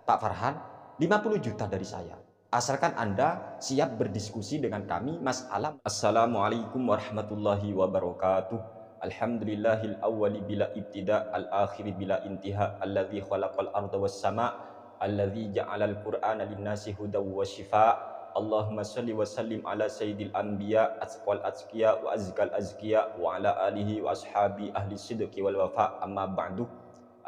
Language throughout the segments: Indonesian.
Pak Farhan, 50 juta dari saya. Asalkan Anda siap berdiskusi dengan kami, Mas Alam. Assalamualaikum warahmatullahi wabarakatuh. Alhamdulillahil awwali bila ibtida, al-akhiri bila intiha, alladzi khalaqal arda was sama, alladzi ja'alal qur'ana linnasi hudaw wa shifa. Allahumma salli wa sallim ala sayyidil anbiya, asqal azkiya wa azkal azkiya, wa ala alihi wa ashabi ahli sidqi wal wafa, amma ba'du.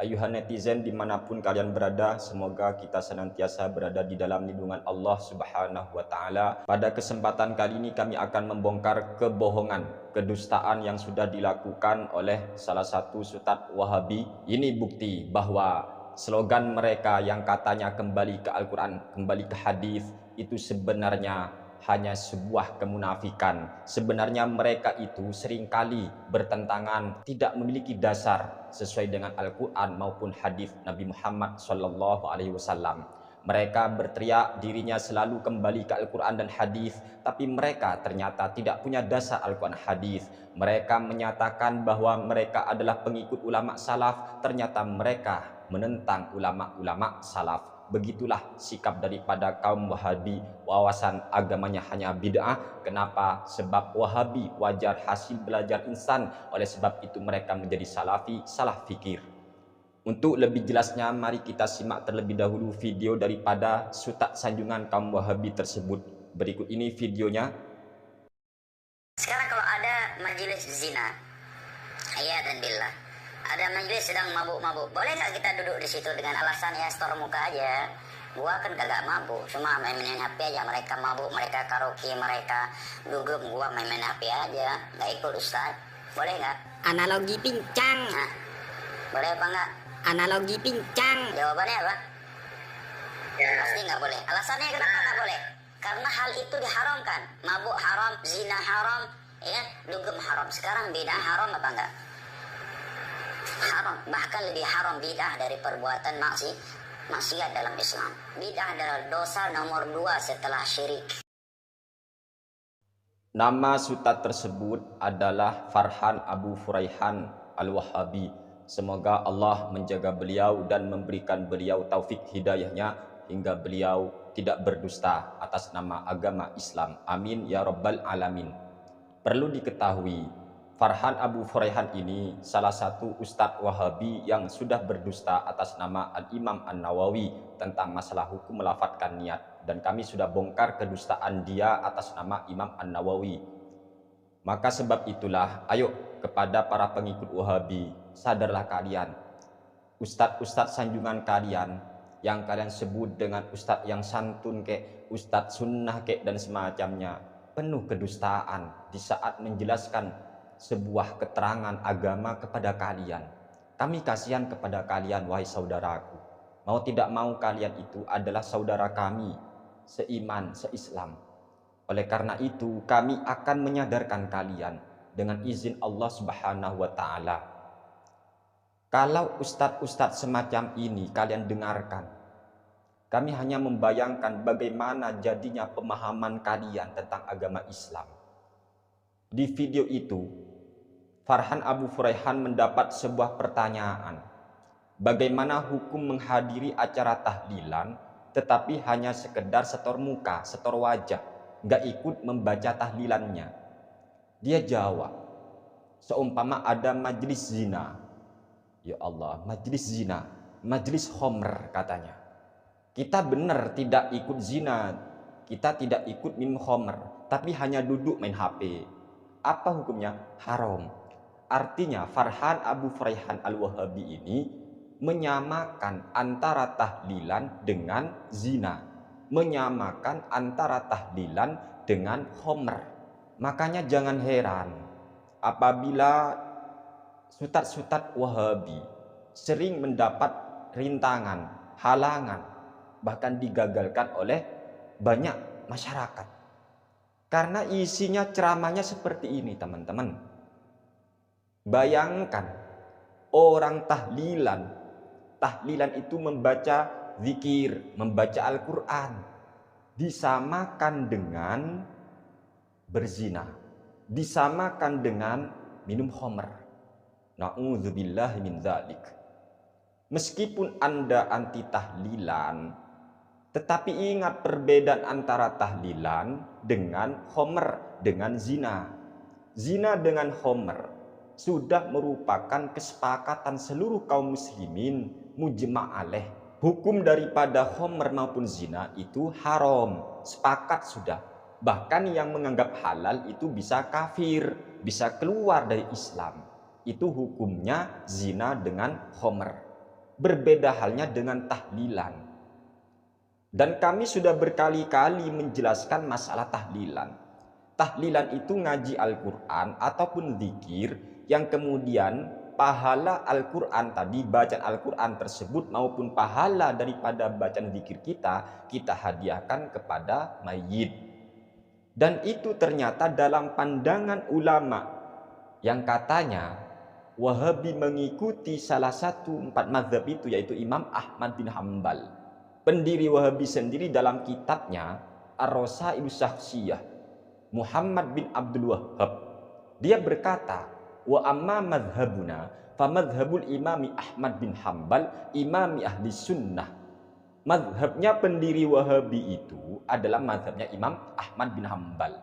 Ayuhan netizen dimanapun kalian berada, semoga kita senantiasa berada di dalam lindungan Allah Subhanahu wa Ta'ala. Pada kesempatan kali ini kami akan membongkar kebohongan, kedustaan yang sudah dilakukan oleh salah satu ustadz Wahabi. Ini bukti bahwa slogan mereka yang katanya kembali ke Al-Quran, kembali ke hadis, itu sebenarnya hanya sebuah kemunafikan. Sebenarnya mereka itu seringkali bertentangan, tidak memiliki dasar sesuai dengan Al-Quran maupun hadis Nabi Muhammad SAW. Mereka berteriak dirinya selalu kembali ke Al-Quran dan hadis, tapi mereka ternyata tidak punya dasar Al-Quran hadis. Mereka menyatakan bahwa mereka adalah pengikut ulama salaf, ternyata mereka menentang ulama-ulama salaf. Begitulah sikap daripada kaum Wahabi, wawasan agamanya hanya bid'ah. Kenapa? Sebab Wahabi wajar hasil belajar insan, oleh sebab itu mereka menjadi salafi, salah fikir. Untuk lebih jelasnya, mari kita simak terlebih dahulu video daripada sutak sanjungan kaum Wahabi tersebut. Berikut ini videonya. Sekarang kalau ada majelis zina, ayat dan billah, ada majelis sedang mabuk-mabuk, boleh nggak kita duduk di situ dengan alasan ya store muka aja? Gua kan kagak mabuk, cuma main-mainin HP aja. Mereka mabuk, mereka karaoke, mereka dugem, gua main-main HP aja, nggak ikut Ustaz. Boleh nggak? Analogi pincang. Nah, boleh apa nggak? Analogi pincang. Jawabannya apa? Ya. Pasti nggak boleh. Alasannya kenapa nggak boleh? Karena hal itu diharamkan. Mabuk haram, zina haram, ya, dugem haram. Sekarang bid'ah haram apa enggak? Haram, bahkan lebih haram bid'ah dari perbuatan maksiat dalam Islam. Bid'ah adalah dosa nomor 2 setelah syirik. Nama Ustadz tersebut adalah Farhan Abu Furaihan Al-Wahabi. Semoga Allah menjaga beliau dan memberikan beliau taufik hidayahnya hingga beliau tidak berdusta atas nama agama Islam. Amin ya rabbal alamin. Perlu diketahui, Farhan Abu Furaihan ini salah satu ustadz Wahabi yang sudah berdusta atas nama Al-Imam An-Nawawi tentang masalah hukum melafatkan niat, dan kami sudah bongkar kedustaan dia atas nama Imam An-Nawawi. Maka sebab itulah, ayo kepada para pengikut Wahabi, sadarlah kalian, ustadz-ustadz sanjungan kalian yang kalian sebut dengan ustadz yang santun kek, ustadz sunnah kek dan semacamnya, penuh kedustaan di saat menjelaskan sebuah keterangan agama kepada kalian. Kami kasihan kepada kalian, wahai saudaraku. Mau tidak mau kalian itu adalah saudara kami, seiman, seislam. Oleh karena itu kami akan menyadarkan kalian dengan izin Allah Subhanahu wa Ta'ala. Kalau ustadz-ustadz semacam ini kalian dengarkan, kami hanya membayangkan bagaimana jadinya pemahaman kalian tentang agama Islam. Di video itu, Farhan Abu Furaihan mendapat sebuah pertanyaan. Bagaimana hukum menghadiri acara tahlilan tetapi hanya sekedar setor muka, setor wajah, nggak ikut membaca tahlilannya? Dia jawab, seumpama ada majlis zina. Ya Allah, majlis zina, majlis homer katanya. Kita benar tidak ikut zina, kita tidak ikut minum homer, tapi hanya duduk main HP. Apa hukumnya? Haram. Artinya Farhan Abu Furaihan Al-Wahabi ini menyamakan antara tahlilan dengan zina, menyamakan antara tahlilan dengan homer. Makanya jangan heran apabila ustadz-ustadz Wahabi sering mendapat rintangan, halangan, bahkan digagalkan oleh banyak masyarakat. Karena isinya ceramahnya seperti ini, teman-teman. Bayangkan orang tahlilan itu membaca zikir, membaca Al-Quran, disamakan dengan berzina, disamakan dengan minum khamr. Na'udzubillahi min dzalik. Meskipun Anda anti tahlilan, tetapi ingat perbedaan antara tahlilan dengan homer, dengan zina. Zina dengan homer sudah merupakan kesepakatan seluruh kaum muslimin mujma' alaih. Hukum daripada homer maupun zina itu haram, sepakat sudah. Bahkan yang menganggap halal itu bisa kafir, bisa keluar dari Islam. Itu hukumnya zina dengan homer. Berbeda halnya dengan tahlilan. Dan kami sudah berkali-kali menjelaskan masalah tahlilan. Tahlilan itu ngaji Al-Quran ataupun zikir yang kemudian pahala Al-Quran tadi, bacaan Al-Quran tersebut maupun pahala daripada bacaan zikir kita hadiahkan kepada mayit. Dan itu ternyata dalam pandangan ulama yang katanya Wahabi mengikuti salah satu 4 mazhab itu, yaitu Imam Ahmad bin Hambal. Pendiri Wahabi sendiri dalam kitabnya Ar-Rasail Syakhsiyah, Muhammad bin Abdul Wahhab, dia berkata, wa amma madhabuna fa madhabul imami Ahmad bin Hambal imami ahli sunnah. Madhabnya pendiri Wahabi itu adalah madhabnya Imam Ahmad bin Hambal.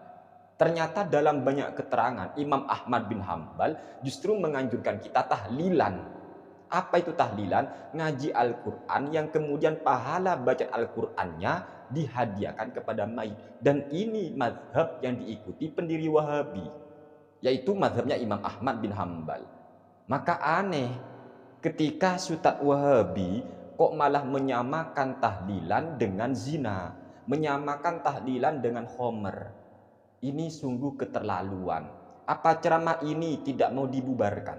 Ternyata dalam banyak keterangan Imam Ahmad bin Hambal justru menganjurkan kita tahlilan. Apa itu tahlilan? Ngaji Al-Quran yang kemudian pahala bacaan Al-Qurannya dihadiahkan kepada mayit. Dan ini mazhab yang diikuti pendiri Wahabi, yaitu mazhabnya Imam Ahmad bin Hambal. Maka aneh ketika Ustadz Wahabi kok malah menyamakan tahlilan dengan zina, menyamakan tahlilan dengan homer. Ini sungguh keterlaluan. Apa ceramah ini tidak mau dibubarkan?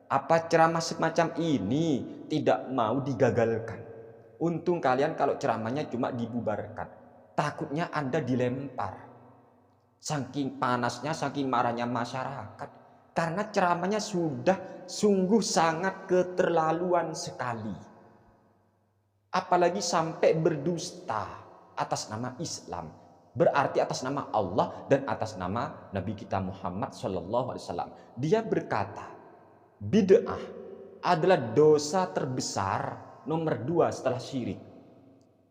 Apa ceramah semacam ini tidak mau digagalkan? Untung kalian kalau ceramahnya cuma dibubarkan. Takutnya Anda dilempar. Saking panasnya, saking marahnya masyarakat. Karena ceramahnya sudah sungguh sangat keterlaluan sekali. Apalagi sampai berdusta atas nama Islam. Berarti atas nama Allah dan atas nama Nabi kita Muhammad SAW. Dia berkata, bid'ah adalah dosa terbesar nomor 2 setelah syirik.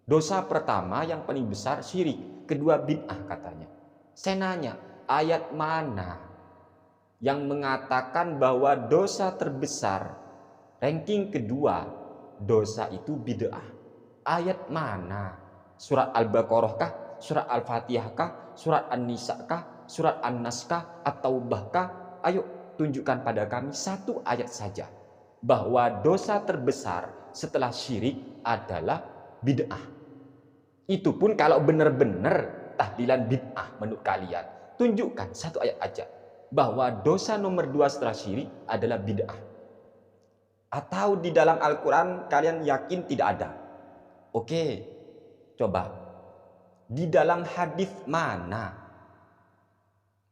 Dosa pertama yang paling besar syirik, kedua bid'ah katanya. Saya nanya, ayat mana yang mengatakan bahwa dosa terbesar ranking kedua dosa itu bid'ah? Ayat mana? Surat Al-Baqarah kah? Surat Al-Fatihah kah? Surat An-Nisa kah? Surat An-Nas kah? At-Taubah kah? Ayo tunjukkan pada kami satu ayat saja bahwa dosa terbesar setelah syirik adalah bid'ah. Itu pun kalau benar-benar tahlilan bid'ah menurut kalian. Tunjukkan satu ayat aja bahwa dosa nomor 2 setelah syirik adalah bid'ah. Atau di dalam Al-Quran kalian yakin tidak ada? Oke, coba. Di dalam hadis mana?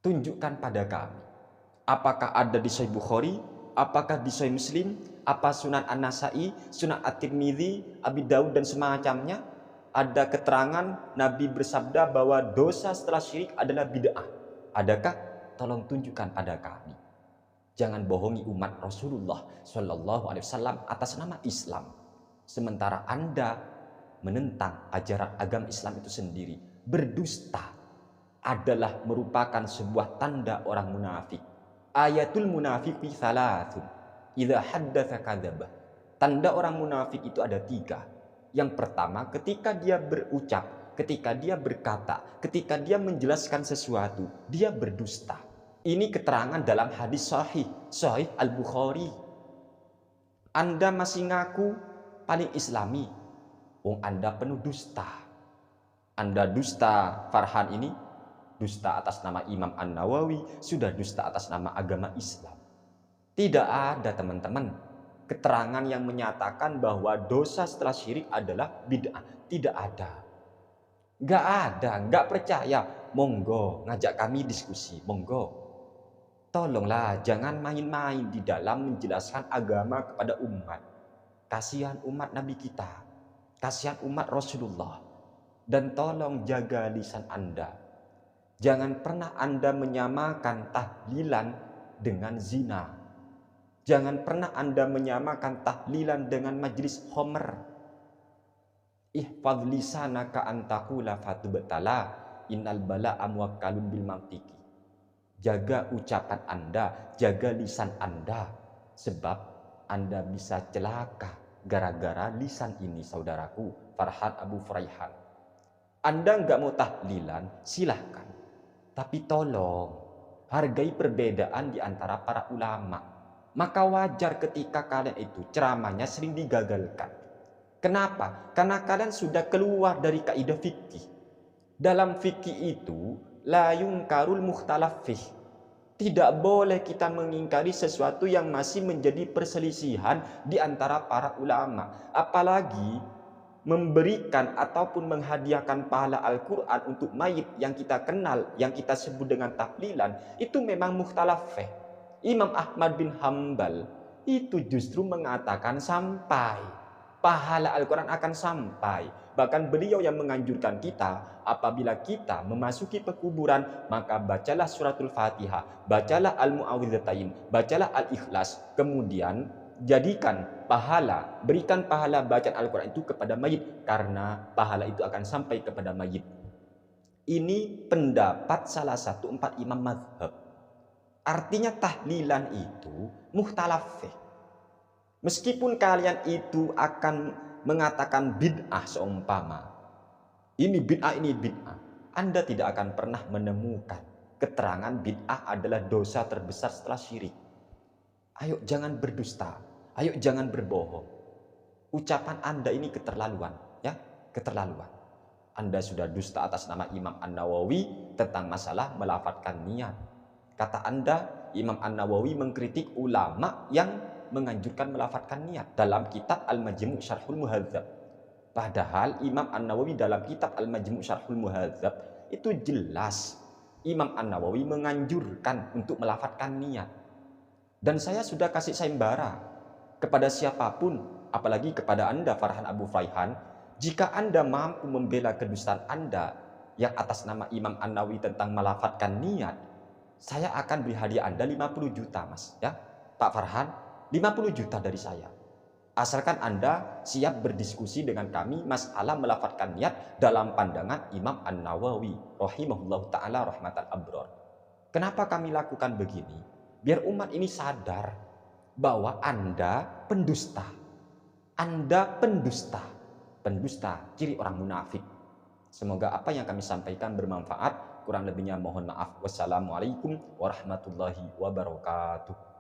Tunjukkan pada kami. Apakah ada di Sahih Bukhari? Apakah di Sahih Muslim? Apa Sunan An-Nasai, Sunan At-Tirmidzi, Abi Daud dan semacamnya? Ada keterangan Nabi bersabda bahwa dosa setelah syirik adalah bid'ah. Adakah? Tolong tunjukkan pada kami. Jangan bohongi umat Rasulullah SAW atas nama Islam. Sementara Anda menentang ajaran agama Islam itu sendiri. Berdusta adalah merupakan sebuah tanda orang munafik. Ayatul munafiqi thalathun. Idza haddatsa kadzaba. Tanda orang munafik itu ada 3. Yang pertama, ketika dia berucap, ketika dia berkata, ketika dia menjelaskan sesuatu, dia berdusta. Ini keterangan dalam hadis sahih Al-Bukhari. Anda masih ngaku paling islami, wong Anda penuh dusta. Anda dusta Farhan ini, dusta atas nama Imam An-Nawawi, sudah dusta atas nama agama Islam. Tidak ada teman-teman keterangan yang menyatakan bahwa dosa setelah syirik adalah bid'ah. Tidak ada. Gak ada, gak percaya. Monggo, ngajak kami diskusi, monggo. Tolonglah jangan main-main di dalam menjelaskan agama kepada umat. Kasihan umat Nabi kita. Kasihan umat Rasulullah. Dan tolong jaga lisan Anda. Jangan pernah Anda menyamakan tahlilan dengan zina. Jangan pernah Anda menyamakan tahlilan dengan majlis khomer. Ihfadz lisanaka an taqula fatubtala innal bala'a muwakkalun bil mantiki. Jaga ucapan Anda, jaga lisan Anda, sebab Anda bisa celaka gara-gara lisan ini, saudaraku Farhan Abu Furaihan. Anda nggak mau tahlilan, silahkan. Tapi tolong hargai perbedaan di antara para ulama. Maka wajar ketika kalian itu ceramahnya sering digagalkan. Kenapa? Karena kalian sudah keluar dari kaidah fikih. Dalam fikih itu la yungkarul mukhtalaf fih. Tidak boleh kita mengingkari sesuatu yang masih menjadi perselisihan di antara para ulama. Apalagi memberikan ataupun menghadiahkan pahala Al-Quran untuk mayit yang kita kenal, yang kita sebut dengan tahlilan, itu memang mukhtalaf fih. Imam Ahmad bin Hambal itu justru mengatakan sampai. Pahala Al-Quran akan sampai. Bahkan beliau yang menganjurkan kita, apabila kita memasuki pekuburan, maka bacalah suratul Fatihah, bacalah Al-Mu'awwidzatain, bacalah Al-Ikhlas, kemudian jadikan pahala, berikan pahala bacaan Al-Quran itu kepada mayit, karena pahala itu akan sampai kepada mayit. Ini pendapat salah satu 4 imam mazhab. Artinya tahlilan itu mukhtalaf fih. Meskipun kalian itu akan mengatakan bid'ah seumpama, ini bid'ah, ini bid'ah, Anda tidak akan pernah menemukan keterangan bid'ah adalah dosa terbesar setelah syirik. Ayo jangan berdusta, ayo jangan berbohong. Ucapan Anda ini keterlaluan, ya, keterlaluan. Anda sudah dusta atas nama Imam An-Nawawi tentang masalah melafadzkan niat. Kata Anda, Imam An-Nawawi mengkritik ulama yang menganjurkan melafadzkan niat dalam kitab Al-Majmu' Syarhul Muhadzab. Padahal Imam An-Nawawi dalam kitab Al-Majmu' Syarhul Muhadzab itu jelas Imam An-Nawawi menganjurkan untuk melafadzkan niat. Dan saya sudah kasih sayembara kepada siapapun, apalagi kepada Anda Farhan Abu Furaihan, jika Anda mampu membela kedustaan Anda yang atas nama Imam An-Nawawi tentang melafadzkan niat, saya akan beri hadiah Anda 50 juta, Mas, ya. Pak Farhan, 50 juta dari saya. Asalkan Anda siap berdiskusi dengan kami masalah melafadzkan niat dalam pandangan Imam An-Nawawi rahimahullahu taala rahmatal abror. Kenapa kami lakukan begini? Biar umat ini sadar bahwa Anda pendusta. Anda pendusta. Pendusta, ciri orang munafik. Semoga apa yang kami sampaikan bermanfaat. Kurang lebihnya mohon maaf. Wassalamualaikum warahmatullahi wabarakatuh.